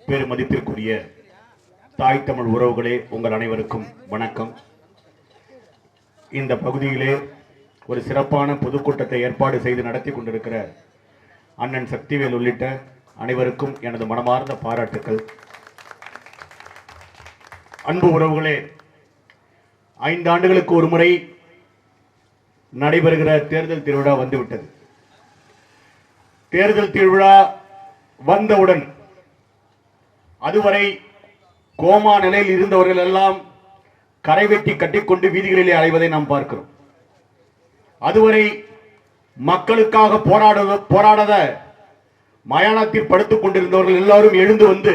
பெருமதிப்பிற்குரிய தாய் தமிழ் உறவுகளே, உங்கள் அனைவருக்கும் வணக்கம். இந்த பகுதியிலே ஒரு சிறப்பான பொதுக்கூட்டத்தை ஏற்பாடு செய்து நடத்தி கொண்டிருக்கிற அண்ணன் சக்திவேல் உள்ளிட்ட அனைவருக்கும் எனது மனமார்ந்த பாராட்டுக்கள். அன்பு உறவுகளே, 5 ஆண்டுகளுக்கு ஒரு முறை நடைபெறுகிற தேர்தல் திருவிழா வந்துவிட்டது. தேர்தல் திருவிழா வந்தவுடன் அதுவரை கோமா நிலையில் இருந்தவர்கள் எல்லாம் கரைவெட்டி கட்டிக்கொண்டு வீதிகளிலே அலைவதை நாம் பார்க்கிறோம். அதுவரை மக்களுக்காக போராடாத மயானத்தில் படுத்துக் கொண்டிருந்தவர்கள் எல்லாரும் எழுந்து வந்து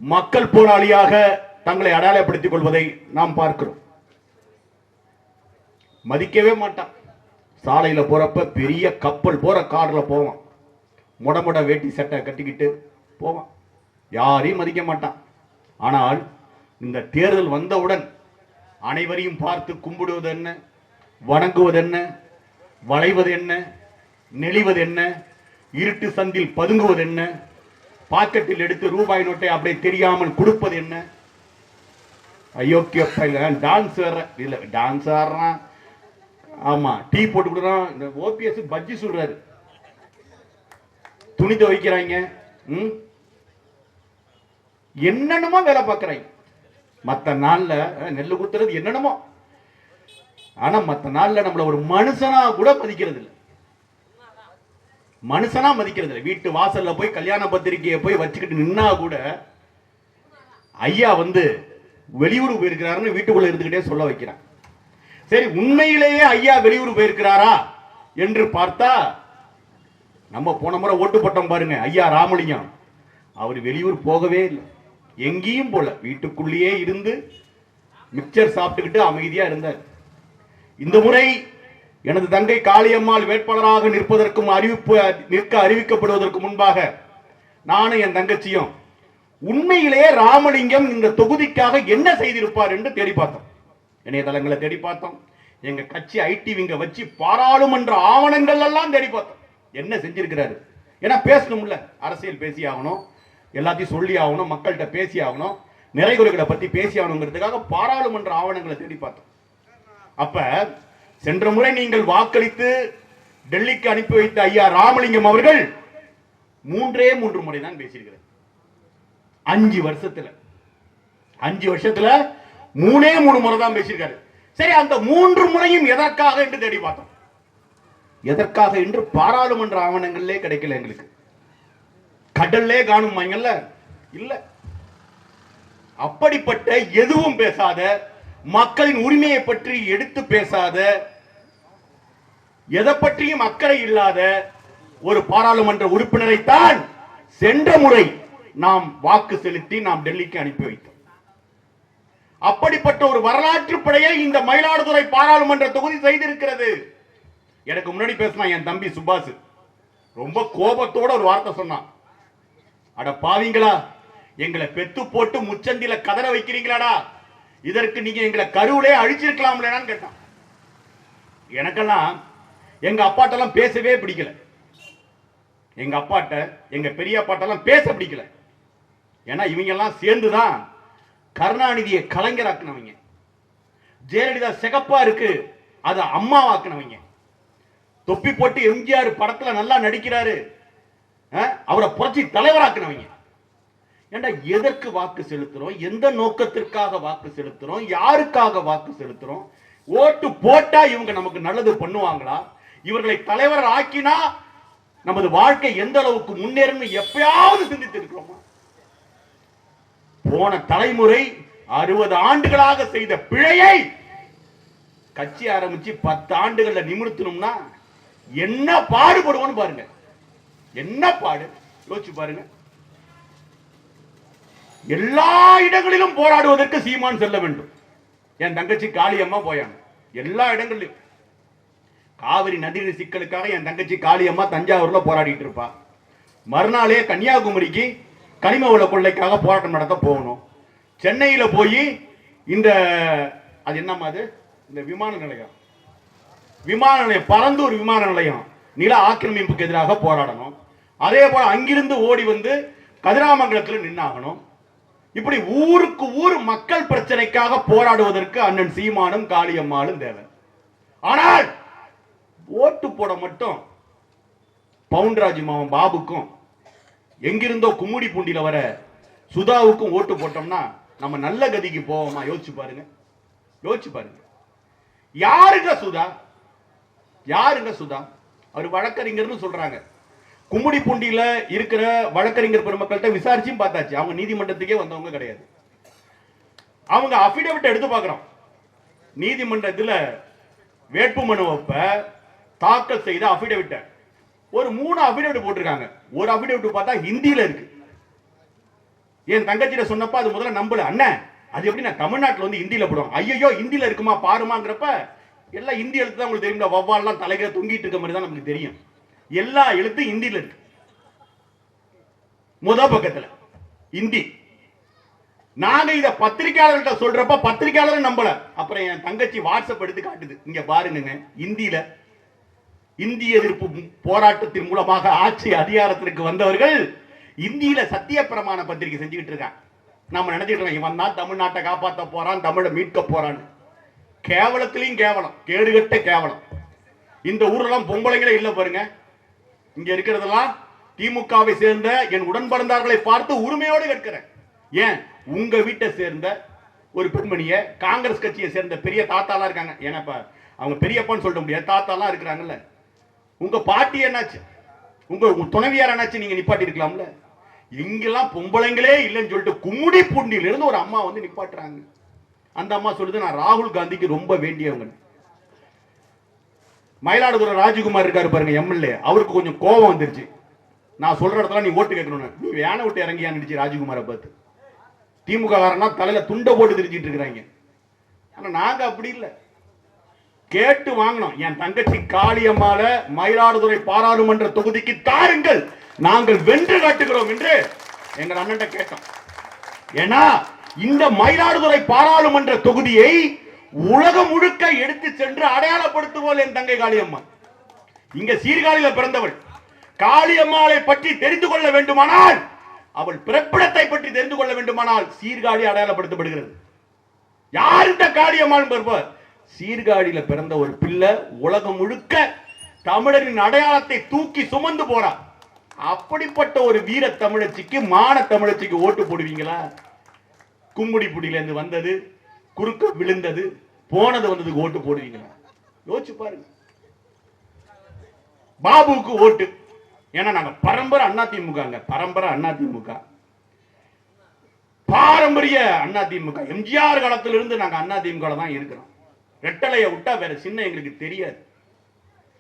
மக்கள் போராளியாக தங்களை அடையாளப்படுத்திக் கொள்வதை நாம் பார்க்கிறோம். மதிக்கவே மாட்டான். சாலையில போறப்ப பெரிய கப்பல் போற கார்ல போவான், முடமுட வேட்டி சட்டை கட்டிக்கிட்டு போவான், யாரையும் மதிக்க மாட்டான். ஆனால் இந்த தேர்தல் வந்தவுடன் அனைவரையும் பார்த்து கும்பிடுவது என்ன, வணங்குவது என்ன, வளைவது என்ன, நெளிவது என்ன, இருட்டு சந்தில் பதுங்குவது என்ன, பாக்கெட்டில் எடுத்து ரூபாய் நோட்டை அப்படியே தெரியாமல் கொடுப்பது என்ன. அயோக்கிய டான்ஸ் இல்ல டான்ஸ் ஆடுறான், ஆமா டீ போட்டு கொடுக்குறான். இந்த ஓபிஎஸ் பஜ்ஜி சொல்றாரு, துணி துவைக்கிறாங்க, என்னென்னமோ வேலை பார்க்கறாங்க. மற்ற நாள்ல நெல்லு குத்துறது என்னென்னமோ, ஆனா மற்ற நாள்ல நம்மள ஒரு மனுஷனா கூட மதிக்கிறது இல்லை. மனுஷனா மதிக்கிறது இல்லை. வீட்டு வாசல்ல போய் கல்யாண பத்திரிகையை போய் வச்சுக்கிட்டு நின்னா கூட ஐயா வந்து வெளியூர் போயிருக்கிறாருன்னு வீட்டுக்குள்ள இருந்துகிட்டே சொல்ல வைக்கிறான். சரி, உண்மையிலேயே ஐயா வெளியூர் போயிருக்கிறாரா என்று பார்த்தா, நம்ம போன முறை ஓட்டு போட்டோம் பாருங்க, ஐயா ராமலிங்கம், அவர் வெளியூர் போகவே இல்லை, எங்கேயும் போல, வீட்டுக்குள்ளேயே இருந்து மிக்சர் சாப்பிட்டுக்கிட்டு அமைதியா இருந்தார். இந்த முறை எனது தங்கை காளியம்மாள் வேட்பாளராக நிற்க அறிவிக்கப்படுவதற்கு முன்பாக நானும் என் தங்கச்சியும் உண்மையிலேயே ராமலிங்கம் இந்த தொகுதிக்காக என்ன செய்திருப்பார் என்று தேடி பார்த்தோம். இணையதளங்களை தேடி பார்த்தோம், எங்க கட்சி ஐடி விங்க வச்சு பாராளுமன்ற ஆவணங்கள் எல்லாம் தேடி பார்த்தோம். என்ன செஞ்சிருக்கிறாரு? ஏன்னா பேசணும்ல, அரசியல் பேசி ஆகணும், எல்லாத்தையும் சொல்லி ஆகணும், மக்கள்கிட்ட பேசி ஆகணும், நிறைகுறைகளை பத்தி பேசி ஆகணுங்கிறதுக்காக பாராளுமன்ற ஆவணங்களை தேடி பார்த்தோம். அப்ப சென்ற முறை நீங்கள் வாக்களித்து டெல்லிக்கு அனுப்பி வைத்த ஐயா ராமலிங்கம் அவர்கள் 3 முறை தான் பேசியிருக்கிறார். 5 வருஷத்துல 3 முறை தான் பேசியிருக்காரு. சரி, அந்த 3 முறையும் எதற்காக என்று தேடி பார்த்தோம். எதற்காக என்று பாராளுமன்ற ஆவணங்களே கிடைக்கல எங்களுக்கு. கடல்லே காணும் இல்ல. அப்படிப்பட்ட எதுவும் பேசாத, மக்களின் உரிமையை பற்றி எடுத்து பேசாத, எதை பற்றியும் அக்கறை இல்லாத ஒரு பாராளுமன்ற உறுப்பினரைத்தான் சென்ற முறை நாம் வாக்கு செலுத்தி நாம் டெல்லிக்கு அனுப்பி வைத்தோம். அப்படிப்பட்ட ஒரு வரலாற்று படையை இந்த மயிலாடுதுறை பாராளுமன்ற தொகுதி செய்திருக்கிறது. எனக்கு முன்னாடி பேசினா என் தம்பி சுபாஷ் ரொம்ப கோபத்தோட ஒரு வார்த்தை சொன்னான். அட பாவீங்களா, எங்களை பெத்து போட்டு முச்சந்தில கதற வைக்கிறீங்களாடா, இதற்கு நீங்க எங்களை கருவிலே அழிச்சிருக்கலாம்லன்னு கேட்டான். எனக்கெல்லாம் எங்க அப்பாட்டெல்லாம் பேசவே பிடிக்கல. எங்க அப்பாட்ட, எங்க பெரிய அப்பாட்டெல்லாம் பேச பிடிக்கல. ஏன்னா இவங்க எல்லாம் சேர்ந்துதான் கருணாநிதியை கலைஞராக்குனவங்க, ஜெயலலிதா சிகப்பா இருக்கு அது அம்மாவாக்குனவங்க, தொப்பி போட்டு எம்ஜிஆர் படத்துல நல்லா நடிக்கிறாரு அவரை புரட்சி தலைவராக்குனவங்க. ஏண்டா எதற்கு வாக்கு செலுத்துறோம், எந்த நோக்கத்திற்காக வாக்கு செலுத்துறோம், யாருக்காக வாக்கு செலுத்துறோம்? ஓட்டு போட்டா இவங்க நமக்கு நல்லது பண்ணுவாங்களா? இவர்களை தலைவர் ஆக்கினா நமது வாழ்க்கை எந்த அளவுக்கு முன்னேறும் எப்பயாவது சிந்தித்து இருக்கிறோமா? போன தலைமுறை 60 ஆண்டுகளாக செய்த பிழையை கட்சி ஆரம்பிச்சு 10 ஆண்டுகள்ல நிமிர்த்தணும்னா என்ன பாடுபடுவோம் பாருங்க. என்ன பாடு யோசிச்சு பாருங்க. எல்லா இடங்களிலும் போராடுவதற்கு சீமான் செல்ல வேண்டும். என் தங்கச்சி காளியம்மா போயாங்க எல்லா இடங்களிலும். காவிரி நதிநீர் சிக்கலுக்காக என் தங்கச்சி காளியம்மா தஞ்சாவூர்ல போராடிட்டு இருப்பா. மறுநாளே கன்னியாகுமரிக்கு கனிம வள கொள்ளைக்காக போராட்டம் நடத்த போகணும். சென்னையில போய் இந்த அது என்னமா அது இந்த விமான நிலையம் பரந்தூர் விமான நிலையம் நில ஆக்கிரமிப்புக்கு எதிராக போராடணும். அதே போல அங்கிருந்து ஓடி வந்து கதிராமங்கலத்தில் நின்னாகணும். இப்படி ஊருக்கு ஊர் மக்கள் பிரச்சனைக்காக போராடுவதற்கு அண்ணன் சீமானும் காளியம்மாளும் தேவை. ஆனால் ஓட்டு போட மட்டும் பவுன்ராஜ் மாவன் பாபுக்கும் எங்கிருந்தோ கும்முடி பூண்டியில வர சுதாவுக்கும் ஓட்டு போட்டோம்னா நம்ம நல்ல கதிக்கு போவோமா? யோசிச்சு பாருங்க, யோசிச்சு பாருங்க. யாருங்க சுதா? யாருங்க சுதா? அவர் வழக்கறிஞர்னு சொல்றாங்க. கும்முடி பூண்டியில இருக்கிற வழக்கறிஞர் பெருமக்கள்கிட்ட விசாரிச்சும் பார்த்தாச்சு, அவங்க நீதிமன்றத்துக்கே வந்தவங்க கிடையாது. அவங்க அபிடவிட் எடுத்து பார்க்கிறோம். நீதிமன்றத்தில் வேட்புமனுவப்ப தாக்கல் செய்த அபிடவிட் ஒரு 3 அபிடவிட் போட்டிருக்காங்க. ஒரு அபிடவிட் பார்த்தா ஹிந்தியில இருக்கு. என் தங்கச்சியில சொன்னப்ப அது முதல்ல நம்பல. அண்ணன் அது எப்படி நான் தமிழ்நாட்டில் வந்து ஹிந்தியில போடுவோம், ஐயோ ஹிந்தியில இருக்குமா பாருமாங்கிறப்ப எல்லாம் ஹிந்தி எழுத்து தான் உங்களுக்கு தெரியும். வவ்வால்லாம் தலைகளை தொங்கிட்டு இருக்க மாதிரி தான் நமக்கு தெரியும். எல்லா எழுத்தும் ஹிந்தியில இருக்கு. முதல் பக்கத்துல ஹிந்தி. நாங்க இத பத்திரிகையாளர்கிட்ட சொல்றப்ப பத்திரிகையாளரும் நம்பல. அப்புறம் என் தங்கச்சி வாட்ஸ்அப் எடுத்து காட்டுது, இங்க பாருங்க ஹிந்தியில. இந்திய எதிர்ப்பு போராட்டத்தின் மூலமாக ஆட்சி அதிகாரத்திற்கு வந்தவர்கள் இந்தியில சத்திய பிரமாண பத்திரிகை செஞ்சுக்கிட்டு இருக்காங்க. நம்ம நினைச்சிட்டு இருக்கோம் இவன் தான் தமிழ்நாட்டை காப்பாற்ற போறான், தமிழை மீட்க போறான். கேவலத்திலையும் கேவலம், கேடுகட்ட கேவலம். இந்த ஊரெல்லாம் பொம்பளைங்களே இல்ல பாருங்க. இங்க இருக்கிறதெல்லாம் திமுகவை சேர்ந்த என் உடன் பிறந்தார்களை பார்த்து உரிமையோடு கேட்கிறேன். ஏன் உங்க வீட்டை சேர்ந்த ஒரு பெண்மணிய காங்கிரஸ் கட்சியை சேர்ந்த பெரிய தாத்தாலாம் இருக்காங்க. ஏன்னா அவங்க பெரியப்பான்னு சொல்ல முடியாது, தாத்தாலாம் இருக்கிறாங்கல்ல. உங்க பாட்டி என்னாச்சு, உங்க துணைவியார் என்னாச்சு, நீங்க நிப்பாட்டி இருக்கலாம்ல. இங்கெல்லாம் பொம்பளைங்களே இல்லைன்னு சொல்லிட்டு கும்முடி பூண்டியில இருந்து ஒரு அம்மா வந்து நிப்பாட்டுறாங்க. அந்த அம்மா சொல்லுது நான் ராகுல் காந்திக்கு ரொம்ப வேண்டியவங்க. மயிலாடுதுறை ராஜகுமார் இருக்காரு பாருங்க எம்எல்ஏ, அவருக்கு கொஞ்சம் கோபம் வந்துருச்சு. நான் சொல்ற இடத்துல நீ ஓட்டு கேட்கணும், நீ வேனை விட்டு இறங்கியா நினைச்சு ராஜகுமாரை பார்த்து. திமுக காரனா தலையில துண்டை போட்டு திரிச்சிட்டு இருக்கிறாங்க. ஆனா நாங்க அப்படி இல்லை, கேட்டு வாங்கணும். என் தங்கச்சி காளியம்மாள மயிலாடுதுறை பாராளுமன்ற தொகுதிக்கு தாருங்கள், நாங்கள் வென்று காட்டுகிறோம் என்று எங்கள் அண்ணன் கேட்டோம். ஏன்னா இந்த மயிலாடுதுறை பாராளுமன்ற தொகுதியை உலகம் முழுக்க எடுத்து சென்று அடையாளப்படுத்துவோம் என் தங்கை காளியம்மா. இங்க சீர்காழியில பிறந்தவள். காளியம்மாளை பற்றி தெரிந்து கொள்ள வேண்டுமானால், அவள் பிறப்பிடத்தை பற்றி தெரிந்து கொள்ள வேண்டுமானால் சீர்காழி அடையாளப்படுத்தப்படுகிறது. யார் இந்த காளியம்மாள்? சீர்காழியில பிறந்த ஒரு பிள்ளை உலகம் முழுக்க தமிழரின் அடையாளத்தை தூக்கி சுமந்து போறா. அப்படிப்பட்ட ஒரு வீர தமிழச்சிக்கு, மான தமிழச்சிக்கு ஓட்டு போடுவீங்களா? கும்முடி புடியில இருந்து வந்தது, குறுக்க விழுந்தது, போனது வந்ததுக்கு ஓட்டு போடுவீங்களா? யோசிச்சு பாருங்க. பாபுவுக்கு ஓட்டு, ஏன்னா நாங்க பரம்பரை அதிமுக, பரம்பரை அதிமுக, பாரம்பரிய அதிமுக. எம்ஜிஆர் காலத்திலிருந்து நாங்க அதிமுக தான் இருக்கிறோம். ரெட்டலையை விட்டா வேற சின்ன எங்களுக்கு தெரியாது.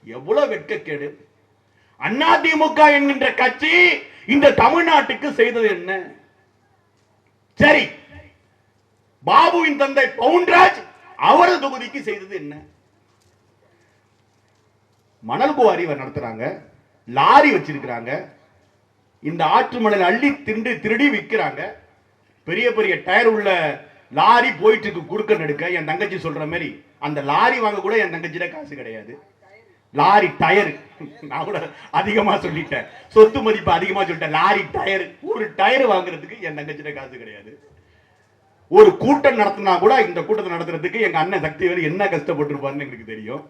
எவ்வளவு வெட்கக்கேடு. அதிமுக என்கின்ற கட்சி இந்த தமிழ்நாட்டுக்கு செய்தது என்ன? சரி, பாபுவின் தந்தை பவுன்ராஜ் அவரது தொகுதிக்கு செய்தது என்ன? மணல் குவாரி நடத்துறாங்க, லாரி வச்சிருக்கிறாங்க, இந்த ஆற்று மணல் அள்ளி திருடி விற்கிறாங்க. பெரிய பெரிய டயர் உள்ள லாரி போயிட்டு இருக்கு குறுக்க நடுக்க. என் தங்கச்சி சொல்ற மாதிரி அந்த லாரி வாங்க கூட என் தங்கச்சியில காசு கிடையாது. லாரி டயர் நான் கூட அதிகமா சொல்லிட்டேன், சொத்து மதிப்பு அதிகமா சொல்லிட்டேன். லாரி டயர், ஒரு டயர் வாங்குறதுக்கு என் தங்கச்சியில காசு கிடையாது. ஒரு கூட்டம் நடத்தினா கூட இந்த கூட்டத்தை நடத்துறதுக்கு எங்க அண்ணன் சக்திவேல் என்ன கஷ்டப்பட்டிருப்பாருன்னு எங்களுக்கு தெரியும்.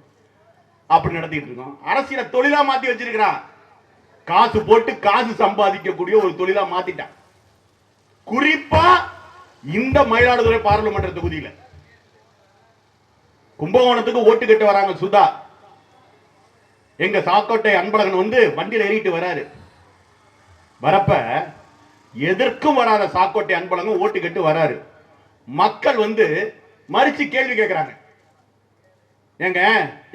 அப்படி நடத்திட்டு இருக்கோம். அரசியல தொழிலா மாத்தி வச்சிருக்கிறான். காசு போட்டு காசு சம்பாதிக்கக்கூடிய ஒரு தொழிலா மாத்திட்டான். குறிப்பா இந்த மயிலாடுதுறை பாராளுமன்ற தொகுதியில கும்பகோணத்துக்கு ஓட்டு கேட்டு வராங்க சுதா. எங்க சாக்கோட்டை அன்பழகன் வந்து வண்டியில் ஏறிட்டு வராரு. வரப்ப எதற்கும் வராத சாக்கோட்டை அன்பழகன் ஓட்டு கேட்டு வராரு. மக்கள் வந்து மறிச்சு கேள்வி கேட்கிறாங்க, ஏங்க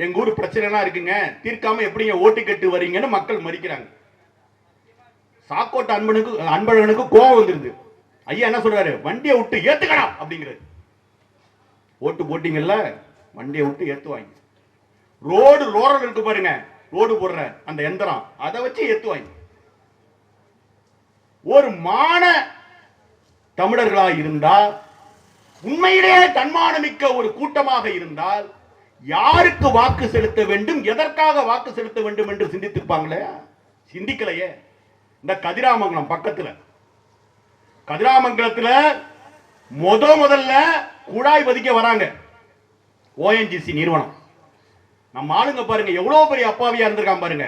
எங்க ஊர் பிரச்சனை எல்லாம் இருக்குங்க, தீர்க்காம எப்படிங்க ஓட்டு கேட்டு வரீங்கன்னு மக்கள் மறிக்கிறாங்க. சாக்கோட்டை அன்பழகனுக்கு கோபம் வந்துருது. ஐயா என்ன சொல்றாரு, வண்டியை விட்டு ஏத்துக்கணும் அப்படிங்கிறது. ஓட்டு போட்டீங்கல்ல, வண்டியை விட்டு ஏத்துவாங்க. ரோடு ரோரல் இருக்கு பாருங்க, ரோடு போடுற அந்த எந்திரம், அதை வச்சு ஏத்துவாங்க. ஒரு மான தமிழர்களா இருந்தால், உண்மையிலேயே தன்மானமிக்க ஒரு கூட்டமாக இருந்தால், யாருக்கு வாக்கு செலுத்த வேண்டும், எதற்காக வாக்கு செலுத்த வேண்டும் என்று சிந்தித்திருப்பாங்களே, சிந்திக்கலையே. இந்த கதிராமங்கலம் பக்கத்துல கதிராமங்கலத்துல முதல்ல குழாய் பதிக்க வராங்க ONGC நிறுவனம். நம்ம ஆளுங்க பாருங்க எவ்வளவு பெரிய அப்பாவியா இருந்திருக்கான் பாருங்க.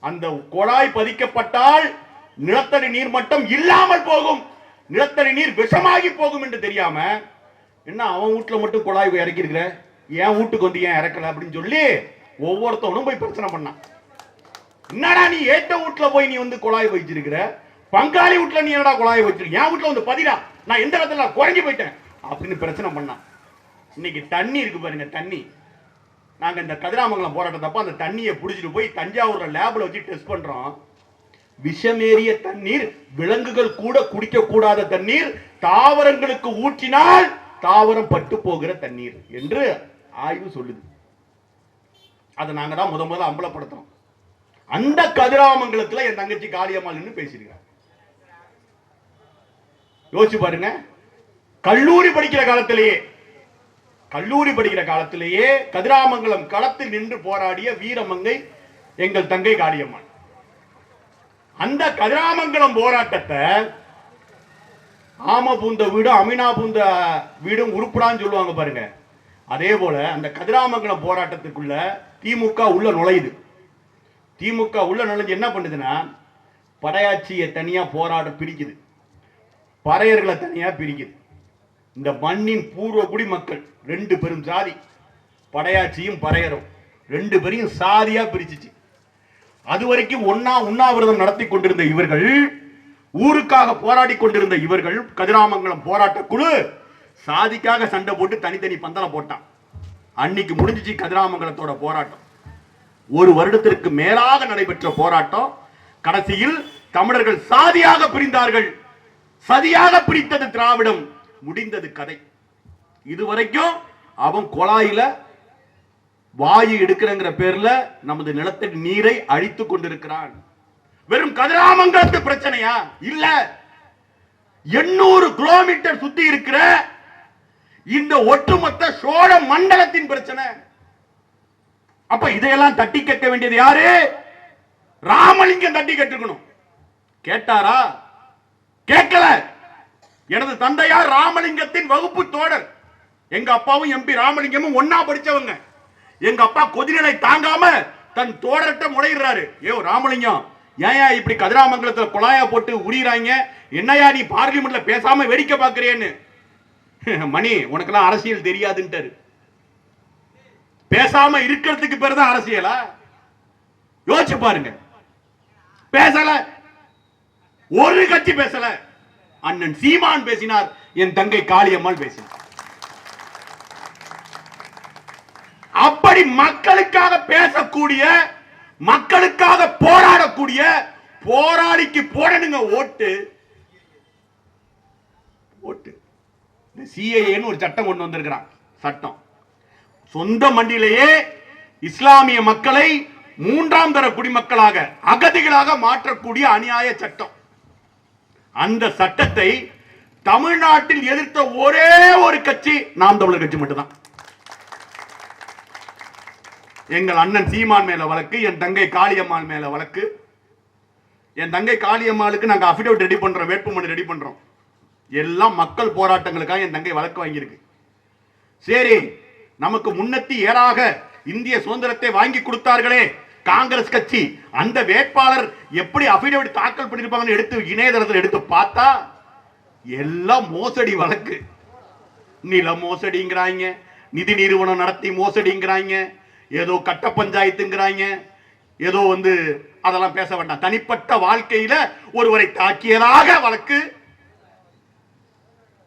அந்த குழாய் பதிக்கப்பட்டால் நிலத்தடி நீர் மட்டம் இல்லாமல் போகும், நிலத்தடி நீர் விஷமாகி போகும் என்று தெரியாம என்ன அவன் வீட்டுல மட்டும் குழாய் இறக்கி இருக்கிற, என் வீட்டுக்கு வந்து ஏன் இறக்கல அப்படின்னு சொல்லி ஒவ்வொருத்தவனும் போய் பிரச்சனை பண்ணான். என்னடா நீ ஏட்ட வீட்டுல போய் நீ வந்து குழாய் வச்சிருக்கிற, பங்காளி வீட்டுல நீ என்னடா குழாய் வச்சிருக்க, என் வீட்டுல வந்து பதிடா, நான் எந்த இடத்துல குறைஞ்சு போயிட்டேன் அப்படின்னு பிரச்சனை பண்ணான். இன்னைக்கு தண்ணி இருக்கு பாருங்க, தண்ணி. நாங்க இந்த கதிராமங்கலம் போராட்டத்தப்ப அந்த தண்ணியை புடிச்சிட்டு போய் தஞ்சாவூர்ல லேப்ல வச்சு டெஸ்ட் பண்றோம். விஷமேறிய தண்ணீர், விலங்குகள் கூட குடிக்க கூடாத தண்ணீர், தாவரங்களுக்கு ஊற்றினால் தாவரம் பட்டு போகிற தண்ணீர் என்று ஆய்வு சொல்லுது. அதை நாங்க தான் முதல்ல அம்பலப்படுத்துறோம். அந்த கதிராமங்கலத்துல என் தங்கச்சி காளியம்மாள் பேசிருக்காங்க. யோசிச்சு பாருங்க. கல்லூரி படிக்கிற காலத்திலேயே கதிராமங்கலம் களத்தில் நின்று போராடிய வீரமங்கை எங்கள் தங்கை காளியம்மாள். அந்த கதிராமங்கலம் போராட்டத்தை ஆம பூந்த வீடும் அமினா பூந்த வீடும் உருப்படான்னு சொல்லுவாங்க பாருங்க. அதே போல அந்த கதிராமங்கலம் போராட்டத்துக்குள்ள திமுக உள்ள நுழையுது. திமுக உள்ள நுழைஞ்சு என்ன பண்ணுதுன்னா, படையாட்சியை தனியா போராட பிரிக்குது, பறையர்களை தனியா பிரிக்குது. இந்த மண்ணின் பூர்வ குடி மக்கள் ரெண்டு பெரும் சாதி, படையாட்சியும் பறையரும் ரெண்டு பேரையும் சாதியா பிரிச்சிச்சு. அது வரைக்கும் உண்ணாவிரதம் நடத்தி கொண்டிருந்த இவர்கள், ஊருக்காக போராடி கொண்டிருந்த இவர்கள், கதிராமங்கலம் போராட்ட குழு சாதிக்காக சண்டை போட்டு தனித்தனி பந்தல போட்டான். அன்னைக்கு முடிஞ்சிச்சு கதிராமங்கலத்தோட போராட்டம். ஒரு வருடத்திற்கு மேலாக நடைபெற்ற போராட்டம். கடைசியில் தமிழர்கள் சாதியாக பிரிந்தார்கள். சதியாக பிரித்தது திராவிடம், முடிந்தது கதை. இதுவரைக்கும் அவன் குழாயில வாயு எடுக்கிறங்கிற பேர்ல நமது நிலத்தடி நீரை அழித்துக் கொண்டிருக்கிறான். வெறும் கதிராமங்கலத்து பிரச்சனையா? இல்ல, 800 கிலோமீட்டர் சுத்தி இருக்கிற இந்த ஒட்டுமொத்த சோழ மண்டலத்தின் பிரச்சனை. அப்ப இதையெல்லாம் தட்டி கேட்க வேண்டியது யாரு? ராமலிங்கம் தட்டி கேட்டுக்கணும். கேட்டாரா? கேட்கல. எனது தந்தையார் ராமலிங்கத்தின் வகுப்பு தோழர். எங்க அப்பாவும் MP ராமலிங்கமும் ஒன்னா படிச்சவங்க. எங்க அப்பா கொதிநிலை தாங்காம தன் தோழர்கிட்ட முறையிடுறாரு. ஏ ராமலிங்கம், ஏன் இப்படி கதிராமங்கலத்துல குழாயா போட்டு உரியிறாங்க, என்னையா நீ பார்லிமெண்ட்ல பேசாம வேடிக்கை பாக்குறேன்னு. மணி, உனக்கெல்லாம் அரசியல் தெரியாதுன்ட்டாரு. பேசாம இருக்கிறதுக்கு பேர் தான் அரசியலா? யோசிச்சு பாருங்க. பேசல, ஒரு கட்சி பேசல. அண்ணன் சீமான் பேசினார், என் தங்கை காளியம்மாள் பேசினார். அப்படி மக்களுக்காக பேசக்கூடிய, மக்களுக்காக போராடக்கூடிய போராளிக்கு போடணுங்க ஓட்டு. ஓட்டு. CAA ஒரு சட்டம் கொண்டு வந்திருக்கிறான். சட்டம் சொந்த மண்டியிலேயே இஸ்லாமிய மக்களை 3ஆம் தர குடிமக்களாக, அகதிகளாக மாற்றக்கூடிய அநியாய சட்டம். அந்த சட்டத்தை தமிழ்நாட்டில் எதிர்த்த ஒரே ஒரு கட்சி நாம் தமிழர் கட்சி மட்டும்தான். எங்கள் அண்ணன் சீமான் மேல வழக்கு, என் தங்கை காளியம்மாள் மேல வழக்கு. என் தங்கை காளியம்மாளுக்கு நாங்க அபிடவிட் ரெடி பண்றோம், வேட்புமனு ரெடி பண்றோம். எல்லாம் மக்கள் போராட்டங்களுக்காக என் தங்கை வழக்கு வாங்கியிருக்கு. சரி, நமக்கு முன்னத்தி ஏறாக இந்திய சுதந்திரத்தை வாங்கி கொடுத்தார்களே காங்கிரஸ் கட்சி, அந்த வேட்பாளர் எப்படி அபிடவிட் தாக்கல் பண்ணிருப்பாங்கன்னு எடுத்து இணையதளத்தில் எடுத்து பார்த்தா எல்லாம் மோசடி வழக்கு. நில மோசடிங்கிறாங்க, நிதி நிறுவனம் நடத்தி மோசடிங்கிறாங்க, ஏதோ கட்ட பஞ்சாயத்துங்கிறாங்க, ஏதோ அதெல்லாம் பேச வேண்டாம். தனிப்பட்ட வாழ்க்கையில ஒருவரை தாக்கியதாக வழக்கு.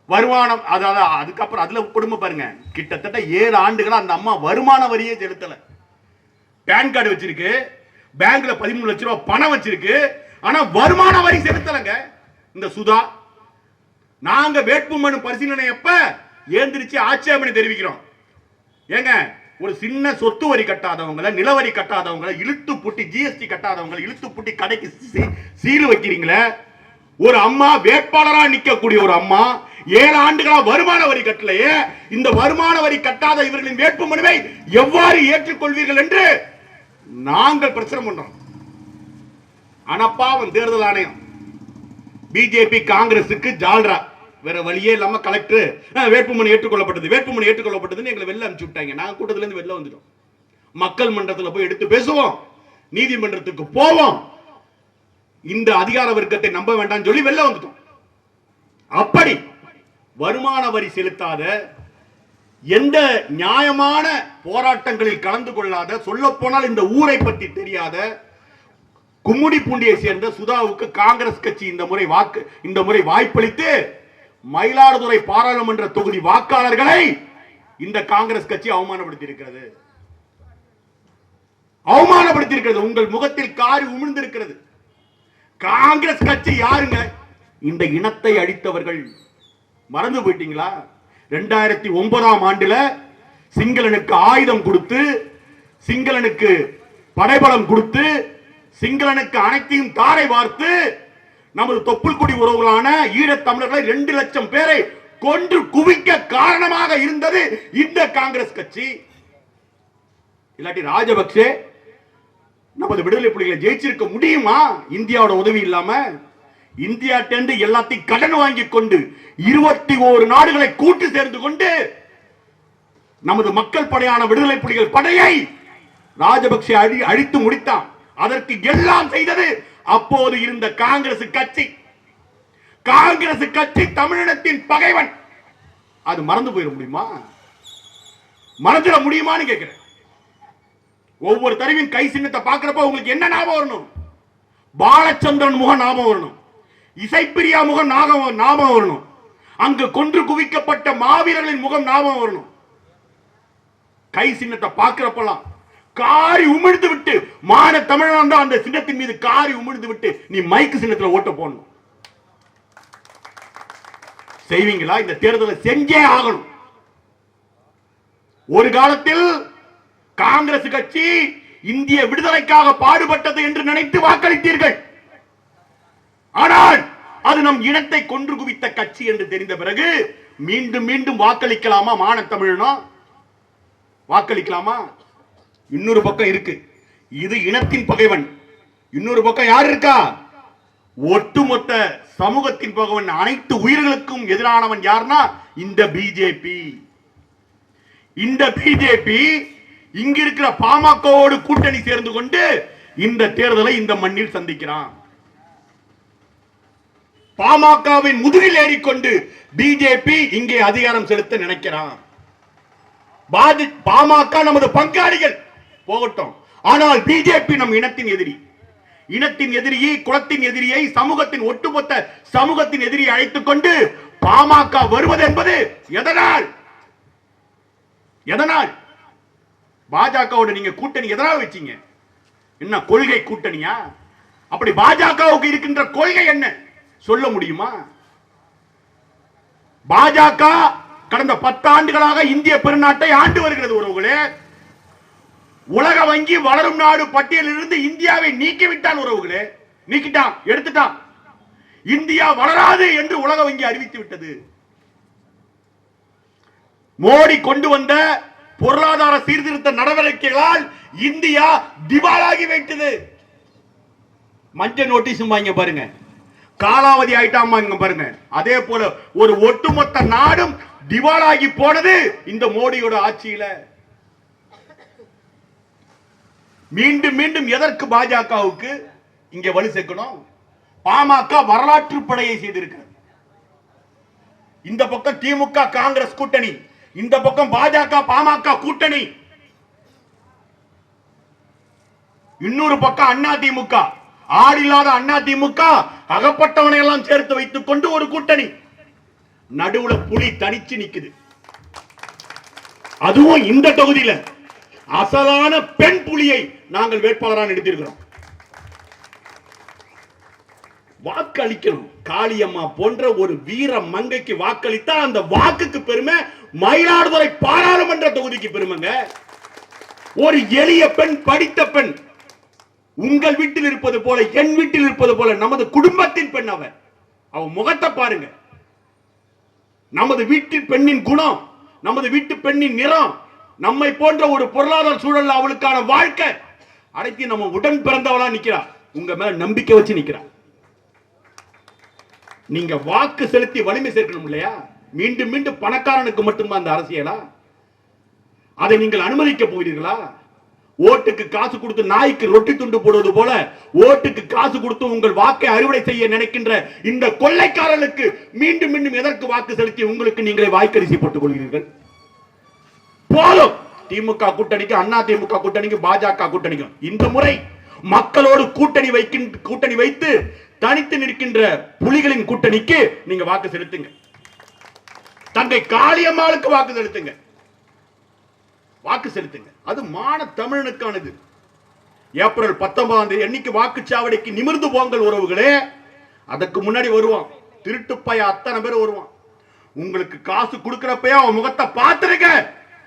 வருமானம், அதாவது அதுக்கப்புறம் அதுல கொடுமை பாருங்க. கிட்டத்தட்ட 7 ஆண்டுகளா அந்த அம்மா வருமான வரியே செலுத்தல. பேன் கார்டு வச்சிருக்கு, பேங்க்ல 13 லட்சம் ரூபாய் பணம் வச்சிருக்கு, ஆனா வருமான வரி செலுத்தலங்க இந்த சுதா. நாங்க வேட்புமனு பரிசீலனை எப்ப ஏந்திரிச்சு ஆட்சேபனை தெரிவிக்கிறோம். ஏங்க, ஒரு சின்ன சொத்து வரி கட்டாதவங்களை, நிலவரி கட்டாதவங்களை, இழுத்து புட்டி GST கட்டாதவங்களை இழுத்து புட்டி கடைக்கு சீல் வைக்கிறீங்களே. ஒரு அம்மா வேட்பாளரா நிக்கக்கூடிய ஒரு அம்மா 7 ஆண்டுகளா வருமான வரி கட்டலையே. இந்த வருமான வரி கட்டாத இவர்களின் வேட்புமனுவை எவ்வாறு ஏற்றுக்கொள்வீர்கள் என்று நாங்கள் பிரச்சனை பண்றோம். ஆனா பாவம் தேர்தல் ஆணையம் பிஜேபி காங்கிரசுக்கு ஜால்ரா, வேற வழியே இல்லாம கலெக்டர் வேட்புமனு ஏற்றுக்கொள்ளப்பட்டதுன்னு எங்களை வெளில அனுப்பிச்சு விட்டாங்க. நாங்க கூட்டத்துல இருந்து வெளில வந்துட்டோம். மக்கள் மன்றத்தில் போய் எடுத்து பேசுவோம், நீதிமன்றத்துக்கு போவோம், இந்த அதிகார வர்க்கத்தை நம்ப வேண்டாம் சொல்லி வெளில வந்துட்டோம். அப்படி வருமான வரி செலுத்தாத, எந்த நியாயமான போராட்டங்களில் கலந்து கொள்ளாத, சொல்ல போனால் இந்த ஊரை பற்றி தெரியாத கும்முடி பூண்டியை சேர்ந்த சுதாவுக்கு காங்கிரஸ் கட்சி இந்த முறை வாய்ப்பளித்து மயிலாடுதுறை பாராளுமன்ற தொகுதி வாக்காளர்களை இந்த காங்கிரஸ் கட்சி அவமானப்படுத்தி இருக்கிறது. உங்கள் முகத்தில் காரி உமிழ்ந்திருக்கிறது. காங்கிரஸ் கட்சி யாருங்க? இந்த இனத்தை அழித்தவர்கள். மறந்து போயிட்டீங்களா? 2009ஆம் ஆண்டுல சிங்களனுக்கு ஆயுதம் கொடுத்து, சிங்களனுக்கு படைபலம் கொடுத்து, சிங்களனுக்கு அனைத்தையும் தாரை வார்த்து, நமது தொப்புள் குடி உறவுகளான ஈழத் தமிழர்களை 2 லட்சம் பேரை கொன்று குவிக்க காரணமாக இருந்தது இந்த காங்கிரஸ் கட்சி. இல்லாட்டி ராஜபக்சே நமது விடுதலை புலிகளை ஜெயிச்சிருக்க முடியுமா? இந்தியாவோட உதவி இல்லாம இந்தியா டெண்டு எல்லாத்தையும் கடன் வாங்கி கொண்டு 21 நாடுகளை கூட்டு சேர்ந்து கொண்டு நமது மக்கள் படையான விடுதலை புலிகள் படையை ராஜபக்சே அழித்து முடித்தான். அதற்கு எல்லாம் செய்தது அப்போது இருந்த காங்கிரஸ் கட்சி. காங்கிரஸ் கட்சி தமிழினத்தின் பகைவன். அது மறந்து போயிட முடியுமா? மறந்துட முடியுமான்னு கேட்கிறேன். ஒவ்வொரு தடவையும் கை சின்னத்தை பார்க்கிறப்ப உங்களுக்கு என்ன ஞாபகம் வரணும்? பாலச்சந்திரன் முகம் ஞாபகம் வரணும், இசைப்பிரியா முகம் ஞாபகம் வரணும், அங்கு கொன்று குவிக்கப்பட்ட மாவீரர்களின் முகம் ஞாபகம் வரணும். கை சின்னத்தை பார்க்கிறப்பெல்லாம் காரி உமிழ்ந்து விட்டு, மான தமிழன் தான் அந்த சின்னத்தின் மீது காரி உமிழ்ந்து விட்டு நீ மைக்கு சின்னத்தில் ஓட்ட போடணும். செய்வீங்களா? இந்த தேர்தலை செஞ்சே ஆகணும். ஒரு காலத்தில் காங்கிரஸ் கட்சி இந்திய விடுதலைக்காக பாடுபட்டது என்று நினைத்து வாக்களித்தீர்கள். ஆனால் அது நம் இனத்தை கொன்று குவித்த கட்சி என்று தெரிந்த பிறகு மீண்டும் மீண்டும் வாக்களிக்கலாமா? மான தமிழனோ வாக்களிக்கலாமா? இன்னொரு பக்கம் இருக்கு, இது இனத்தின் பகைவன். இன்னொரு பக்கம் யார் இருக்கா? ஒட்டுமொத்த சமூகத்தின் பகைவன், அனைத்து உயிர்களுக்கும் எதிரானவன் யார்னா இந்த பிஜேபி. இந்த பிஜேபி இங்க இருக்கிற பாமகவோடு கூட்டணி சேர்ந்து கொண்டு இந்த தேர்தலை இந்த மண்ணில் சந்திக்கிறான். பாமகவின் முதுகில் ஏறிக்கொண்டு பிஜேபி இங்கே அதிகாரம் செலுத்த நினைக்கிறான். பாமக நமது பங்காளிகள் போகட்டும், ஆனால் பிஜேபி நம் இனத்தின் எதிரி. இனத்தின் எதிரியை, குலத்தின் எதிரியை, சமூகத்தின் ஒட்டுமொத்த சமூகத்தின் எதிரியை அழைத்துக் கொண்டு பாமக வருவது என்பது எதனால்? பாஜகவோட நீங்க கூட்டணி எதனால் வச்சீங்க? என்ன கொள்கை கூட்டணியா? அப்படி பாஜகவுக்கு இருக்கின்ற கொள்கை என்ன சொல்ல முடியுமா? பாஜக கடந்த 10 ஆண்டுகளாக இந்திய பெருநாட்டை ஆண்டு வருகிறது. உறவுகளே, உலக வங்கி வளரும் நாடு பட்டியலில் இருந்து இந்தியாவை நீக்கிவிட்டான். உறவுகளே, நீக்கிட்டான், எடுத்துட்டான். இந்தியா வளராது என்று உலக வங்கி அறிவித்து விட்டது. மோடி கொண்டு வந்த பொருளாதார சீர்திருத்த நடவடிக்கைகளால் இந்தியா திவாலாகி வைத்தது. மஞ்சள் நோட்டீஸ் வாங்க பாருங்க, காலாவதி ஆயிட்டாமா பாருங்க. அதே போல ஒரு ஒட்டுமொத்த நாடும் திவாலாகி போனது இந்த மோடியோட ஆட்சியில. மீண்டும் மீண்டும் எதற்கு பாஜகவுக்கு இங்க வலு சேர்க்கணும்? பாமக வரலாற்று படையை செய்திருக்கிறது. இந்த பக்கம் திமுக காங்கிரஸ் கூட்டணி, இந்த பக்கம் பாஜக பாமக கூட்டணி, இன்னொரு பக்கம் அண்ணா திமுக, ஆடில்லாத அண்ணா திமுக அகப்பட்டவனை எல்லாம் சேர்த்து வைத்துக் கொண்டு ஒரு கூட்டணி. நடுவுல புலி தனிச்சு நிக்குது. அதுவும் இந்த தொகுதியில அசலான பெண் புலியை நாங்கள் வேட்பாளராக எடுத்திருக்கிறோம். வாக்களிக்கணும். காளியம்மா போன்ற ஒரு வீர மங்கைக்கு வாக்களித்தா அந்த வாக்குக்கு பெருமை, மயிலாடுதுறை பாராளுமன்ற தொகுதிக்கு பெருமைங்க. ஒரு எளிய பெண், படித்த பெண், உங்கள் வீட்டில் இருப்பது போல, என் வீட்டில் இருப்பது போல நமது குடும்பத்தின் பெண். அவ முகத்தை பாருங்க. நமது வீட்டு பெண்ணின் குணம், நமது வீட்டு பெண்ணின் நிறம், நம்மை போன்ற ஒரு பொருளாதார சூழல், அவளுக்கான வாழ்க்கை அனைத்தையும் நம்ம உடன் பிறந்தவளா நிக்கிறா. உங்க மேல நம்பிக்கை வச்சு நிக்கிறா. நீங்க வாக்கு செலுத்தி வலிமை சேர்க்கணும் இல்லையா? மீண்டும் மீண்டும் பணக்காரனுக்கு மட்டும்தான் அந்த அரசியலா? அதை நீங்கள் அனுமதிக்க போகிறீர்களா? ஓட்டுக்கு காசு கொடுத்து நாய்க்கு ரொட்டி துண்டு போடுவது போல ஓட்டுக்கு காசு கொடுத்து உங்கள் வாக்கை அறுவடை செய்ய நினைக்கின்ற இந்த கொள்ளைக்காரர்களுக்கு மீண்டும் மீண்டும் எதற்கு வாக்கு செலுத்தி உங்களுக்கு நீங்களே வாய்க்கரிசி போட்டுக் கொள்கிறீர்கள்? போதும். திமுக கூட்டணிக்கு, அண்ணா திமுக கூட்டணிக்கு, பாஜக கூட்டணிக்கும் இந்த முறை மக்களோடு கூட்டணி வைத்து தனித்து நிற்கின்ற புலிகளின் கூட்டணிக்கு நீங்க வாக்கு செலுத்துங்க. தங்கை காளியம்மாளுக்கு வாக்கு செலுத்துங்க. வாக்கு செலுத்துங்க. அது மான தமிழனுக்கானது. ஏப்ரல் 19 அன்னைக்கு வாக்குச்சாவடிக்கு நிமிர்ந்து போங்கள் உறவுகளே. அதுக்கு முன்னாடி வருவான் திருட்டுப்பைய அத்தனை பேர் வருவான். உங்களுக்கு காசு கொடுக்கிறப்ப அவன் முகத்தை பார்த்துருங்க.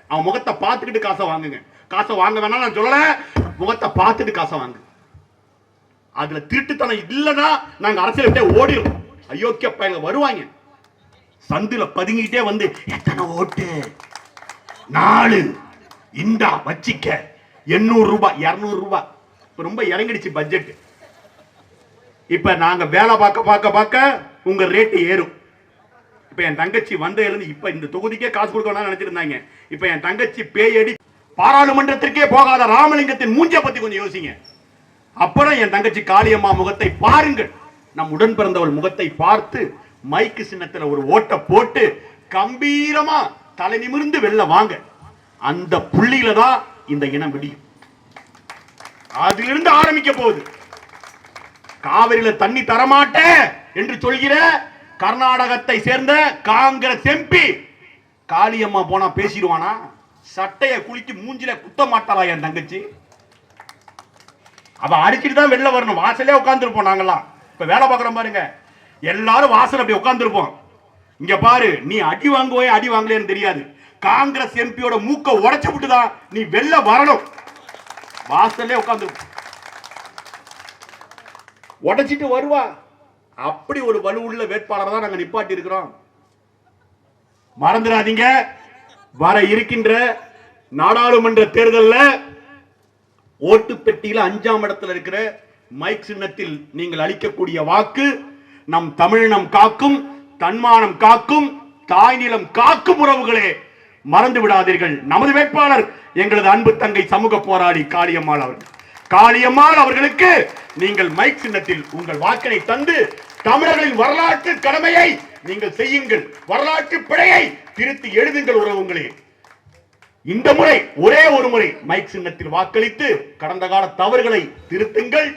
அவன் முகத்தை பார்த்துக்கிட்டு காசை வாங்குங்க. காசை வாங்க வேணாம் நான் சொல்லல, முகத்தை பார்த்துட்டு காசை வாங்க. அதுல திருட்டுத்தனம் இல்லைன்னா நாங்க அரசியல் விட்டே ஓடிடும். அயோக்கிய பையங்க வருவாங்க, சந்துல பதுங்கிட்டே வந்து எத்தனை ஓட்டு 4 இந்தா வச்சிக்க 800 ரூபாய் 200 ரூபாய். ரொம்ப இறங்கிடுச்சு பட்ஜெட். இப்ப நாங்க வேலை பார்க்க உங்க ரேட்டு ஏறும். இப்ப என் தங்கச்சி வந்ததுல இப்ப இந்த தொகுதிக்கே காசு கொடுக்கணும்னு நினைச்சிருந்தாங்க. இப்ப என் தங்கச்சி பேயடி பாராளுமன்றத்திற்கே போகாத ராமலிங்கத்தின் மூஞ்ச பத்தி கொஞ்சம் யோசிங்க. அப்புறம் என் தங்கச்சி காளியம்மா முகத்தை பாருங்கள். நம் உடன் பிறந்தவள் முகத்தை பார்த்து மைக்கு சின்னத்துல ஒரு ஓட்ட போட்டு கம்பீரமா தலை நிமிர்ந்து வெல்ல வாங்க. அந்த புள்ளியில தான் இந்த இனம் விடியும். அதிலிருந்து ஆரம்பிக்க போகுது. காவிரியில தண்ணி தரமாட்டேன் என்று சொல்கிற கர்நாடகத்தை சேர்ந்த காங்கிரஸ் எம்பி காளியம்மா போனா பேசிடுவானா? சட்டைய குளிக்கு மூஞ்சில குத்த மாட்டாளா என் தங்கச்சி? அவ அடிச்சுட்டு தான் வெளில வரணும். வாசலே உட்கார்ந்துருப்போம் நாங்கெல்லாம். இப்ப வேலை பார்க்கறோம் பாருங்க, எல்லாரும் வாசல் அப்படி உட்கார்ந்துருப்போம். இங்க பாரு, நீ அடி வாங்குவே அடி வாங்கலேன்னு தெரியாது. காங்கிரஸ் எம்பியோட மூக்க உடைச்சு விட்டுதான் நீ வெளில வரணும். வாசல்லே உட்கார்ந்துருப்போம். உடைச்சிட்டு வருவா. அப்படி ஒரு வலுவுள்ள வேட்பாளரை தான் நாங்க நிப்பாட்டி இருக்கிறோம். மறந்துடாதீங்க, வர இருக்கின்ற நாடாளுமன்ற தேர்தலில் ஓட்டு பெட்டியில 5ஆம் இடத்தில் இருக்கிற மைக் சின்னத்தில் நீங்கள் அளிக்கக்கூடிய வாக்கு நம் தமிழினம் காக்கும், தன்மானம் காக்கும், தாய் நிலம் காக்கும். உறவுகளே, மறந்து விடாதீர்கள். நமது வேட்பாளர் எங்களது அன்பு தங்கை சமூக போராளி காளியம்மாள் அவர்கள். காளியம்மாள் அவர்களுக்கு நீங்கள் மைக் சின்னத்தில் உங்கள் வாக்கினை தந்து தமிழர்களின் வரலாற்று கடமையை நீங்கள் செய்யுங்கள். வரலாற்று பிழையை திருத்தி எழுதுங்கள் உறவுகளே. இந்த முறை ஒரே ஒரு முறை மைக் சின்னத்தில் வாக்களித்து கடந்த கால தவறுகளை திருத்துங்கள்.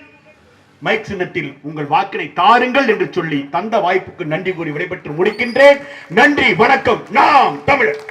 மைக் சின்னத்தில் உங்கள் வாக்கினை தாருங்கள் என்று சொல்லி தந்த வாய்ப்புக்கு நன்றி கூறி விடைபெற்று முடிக்கின்றேன். நன்றி, வணக்கம். நாம் தமிழர்.